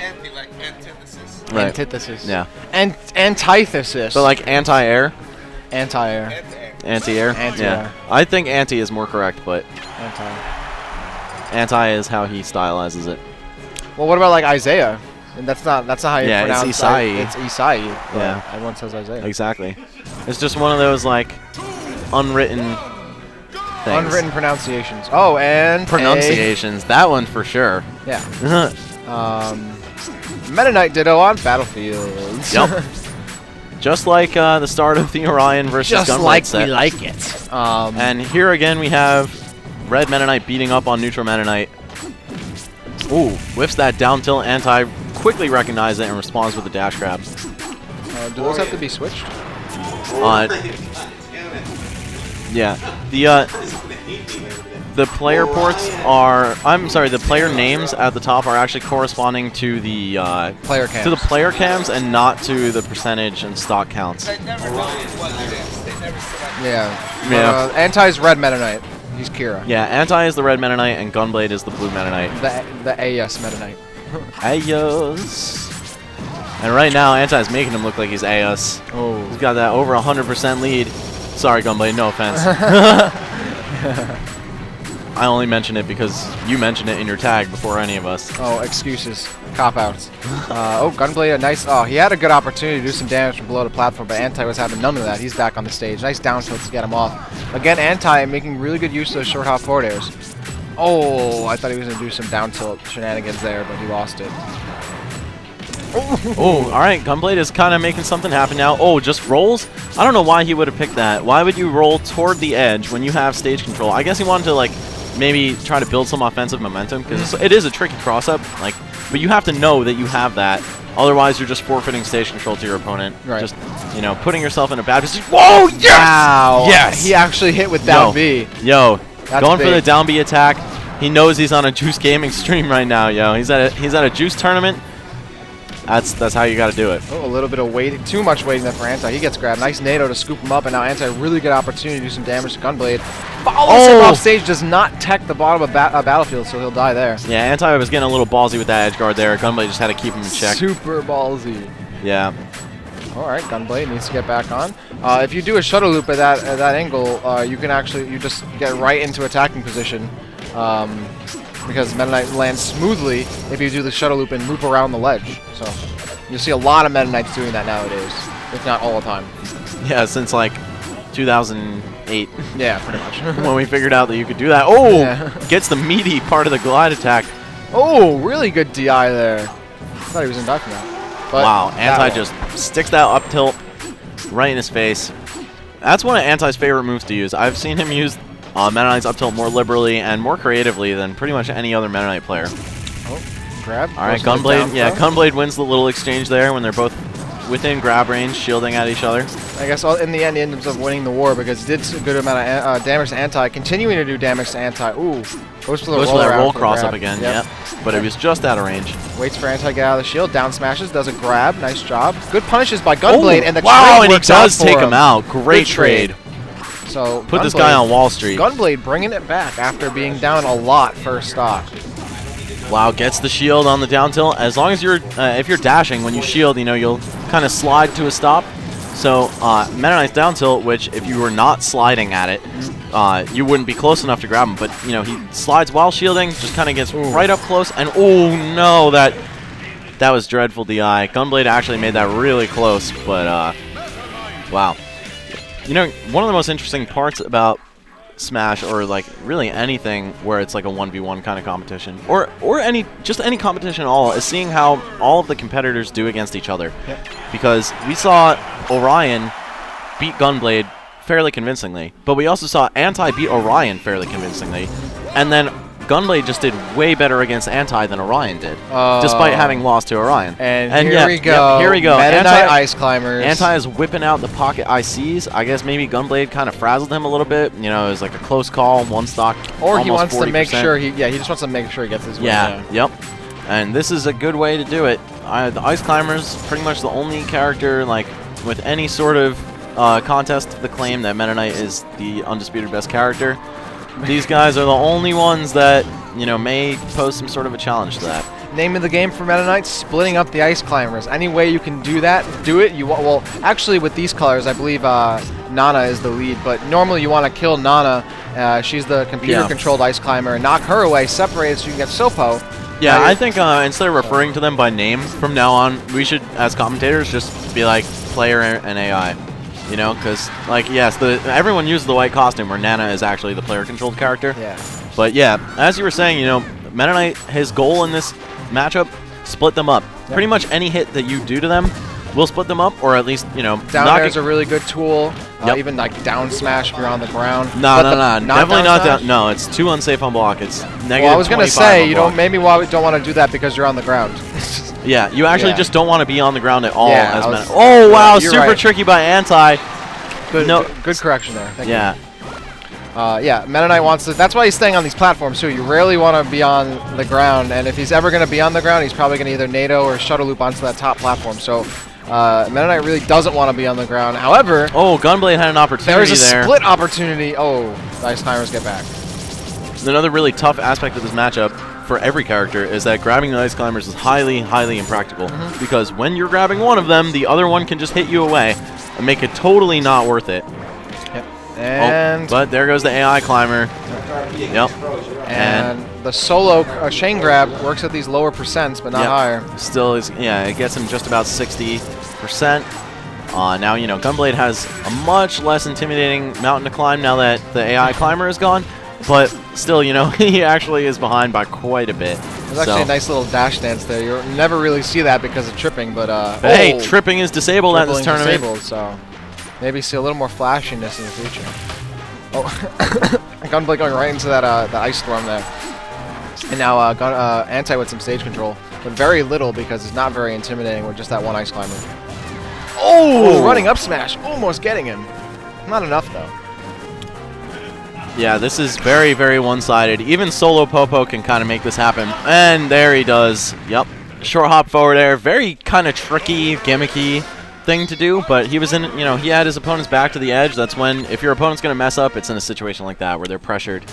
anti, like antithesis. Right. Antithesis. Yeah. Antithesis. So like anti-air? Anti-air. Anti-air? Anti-air. Yeah. I think anti is more correct, but anti is how he stylizes it. Well, what about like Isaiah? And that's not how you pronounce it's Isai. It's Isai. Yeah. Everyone says Isaiah. Exactly. It's just one of those like unwritten things. Unwritten pronunciations. Oh, and pronunciations. That one for sure. Yeah. Meta Knight Ditto on Battlefields. Yep. Just like the start of the Orion versus Gunblade like set. we like it. And here again we have Red Meta Knight beating up on Neutral Meta Knight. Ooh, whiffs that down tilt anti, quickly recognizes it and responds with a dash grab. Do those have to be switched? Yeah. The player ports are, the player names at the top are actually corresponding to the player cams. To the player cams and not to the percentage and stock counts. They never know what it is. They never select. Yeah. Anti's Red Meta Knight. He's Kira. Yeah, Anti is the Red Meta Knight and Gunblade is the Blue Meta Knight. The AS Meta Knight. Ayos. And right now, Anti is making him look like he's AS. Oh. He's got that over 100% lead. Sorry, Gunblade, no offense. I only mention it because you mentioned it in your tag before any of us. Oh, excuses. Cop-outs. Gunblade, a nice... Oh, he had a good opportunity to do some damage from below the platform, but Anti was having none of that. He's back on the stage. Nice down tilt to get him off. Again, Anti making really good use of those short hop forward airs. Oh, I thought he was going to do some down tilt shenanigans there, but he lost it. Oh, alright, Gunblade is kind of making something happen now. Oh, just rolls? I don't know why he would have picked that. Why would you roll toward the edge when you have stage control? I guess he wanted to, like, maybe try to build some offensive momentum, because it is a tricky cross-up, like, but you have to know that you have that. Otherwise, you're just forfeiting stage control to your opponent. Right. Just, you know, putting yourself in a bad position. Whoa, yes! Wow. Yes! He actually hit with down B. Yo, That's going for big. the down B attack. He knows he's on a Juice Gaming stream right now, yo. He's at a Juice tournament. That's how you got to do it. Oh, a little bit of waiting, too much waiting there for Anti. He gets grabbed. Nice NATO to scoop him up, and now Anti really good opportunity to do some damage to Gunblade. Follows him off stage, does not tech the bottom of Battlefield, so he'll die there. Yeah, Anti was getting a little ballsy with that edge guard there. Gunblade just had to keep him in check. Super ballsy. Yeah. All right, Gunblade needs to get back on. If you do a shuttle loop at that angle, you can actually just get right into attacking position. Because Meta Knight lands smoothly if you do the shuttle loop and loop around the ledge. So you'll see a lot of Meta Knights doing that nowadays, if not all the time. Yeah, since like 2008. Yeah, pretty much. When we figured out that you could do that. Oh, Yeah. Gets the meaty part of the glide attack. Oh, really good DI there. I thought he was in back from that. But Wow, Anti just sticks that up tilt right in his face. That's one of Anti's favorite moves to use. I've seen him use Meta Knight's up tilt more liberally and more creatively than pretty much any other Meta Knight player. Oh, grab. All right, Gunblade. Yeah, Gunblade wins the little exchange there when they're both within grab range, shielding at each other. I guess in the end, he ends up winning the war because he did a good amount of damage to Anti, continuing to do damage to Anti. Ooh, goes for the roll cross up again. Yep. But it was just out of range. Waits for Anti to get out of the shield, down smashes, does a grab, nice job. Good punishes by Gunblade, and the wow, trade and he works out does for take him out. Great trade. So put this guy on Wall Street. Gunblade bringing it back after being down a lot first stock. Wow, gets the shield on the down tilt. As long as you're, if you're dashing, when you shield, you know, you'll kind of slide to a stop. So, Meta Knight's down tilt, which if you were not sliding at it, you wouldn't be close enough to grab him. But, you know, he slides while shielding, just kind of gets right up close. And, oh, no, that was dreadful DI. Gunblade actually made that really close, but, wow. You know, one of the most interesting parts about Smash, or like really anything where it's like a 1v1 kind of competition, or just any competition at all, is seeing how all of the competitors do against each other. Yep. Because we saw Orion beat Gunblade fairly convincingly, but we also saw Anti beat Orion fairly convincingly, and then Gunblade just did way better against Anti than Orion did, despite having lost to Orion. And here we go. Yep, here we go. Meta Knight Ice Climbers. Anti is whipping out the pocket ICs. I guess maybe Gunblade kind of frazzled him a little bit. You know, it was like a close call, one stock. Or he wants 40%. to make sure he just wants to make sure he gets his win. Yeah, yep. And this is a good way to do it. The Ice Climbers, pretty much the only character like with any sort of contest to the claim that Meta Knight is the undisputed best character. These guys are the only ones that, you know, may pose some sort of a challenge to that. name of the game for Meta Knight, splitting up the ice climbers. Any way you can do that, do it. Well, actually with these colors, I believe Nana is the lead, but normally you want to kill Nana. She's the computer-controlled ice climber, and knock her away, separate it so you can get Sopo. Yeah, I think instead of referring to them by name from now on, we should, as commentators, just be like player and AI. You know, because, like, yes, everyone uses the white costume where Nana is actually the player-controlled character. Yeah. But, yeah, as you were saying, you know, Meta Knight, his goal in this matchup, split them up. Yep. Pretty much any hit that you do to them will split them up, or at least, you know... Down air is a really good tool. Even, like, down smash if you're on the ground. No, definitely not down. No, it's too unsafe on block. It's negative. Well, I was going to say, you don't maybe why we don't want to do that because you're on the ground. Yeah, you actually just don't want to be on the ground at all. Yeah, oh, wow, super right. tricky by Anti. Good correction there. Thank you. Yeah, Meta Knight wants to. That's why he's staying on these platforms too. You rarely want to be on the ground, and if he's ever going to be on the ground, he's probably going to either NATO or shuttle loop onto that top platform. So Meta Knight really doesn't want to be on the ground. However, Gunblade had an opportunity there. There's a split opportunity. Oh, the ice climbers get back. Another really tough aspect of this matchup for every character is that grabbing the ice climbers is highly, highly impractical. Because when you're grabbing one of them, the other one can just hit you away and make it totally not worth it. Yep. And but there goes the AI climber. Yep. And the solo chain grab works at these lower percents, but not higher. Still is, yeah, it gets him just about 60%. Now, you know, Gunblade has a much less intimidating mountain to climb now that the AI climber is gone. But still, you know, he actually is behind by quite a bit. There's actually a nice little dash dance there. You never really see that because of tripping, but hey, tripping is disabled at this tournament. Disabled, so maybe see a little more flashiness in the future. Oh, Gunblade going right into that the ice storm there. And now Anti with some stage control, but very little because it's not very intimidating with just that one ice climber. Oh, running up smash, almost getting him. Not enough though. Yeah, this is very, very one-sided. Even Solo Popo can kind of make this happen. And there he does. Yep. Short hop forward air. Very kind of tricky, gimmicky thing to do. But he was in, you know, he had his opponent's back to the edge. That's when, if your opponent's going to mess up, it's in a situation like that where they're pressured.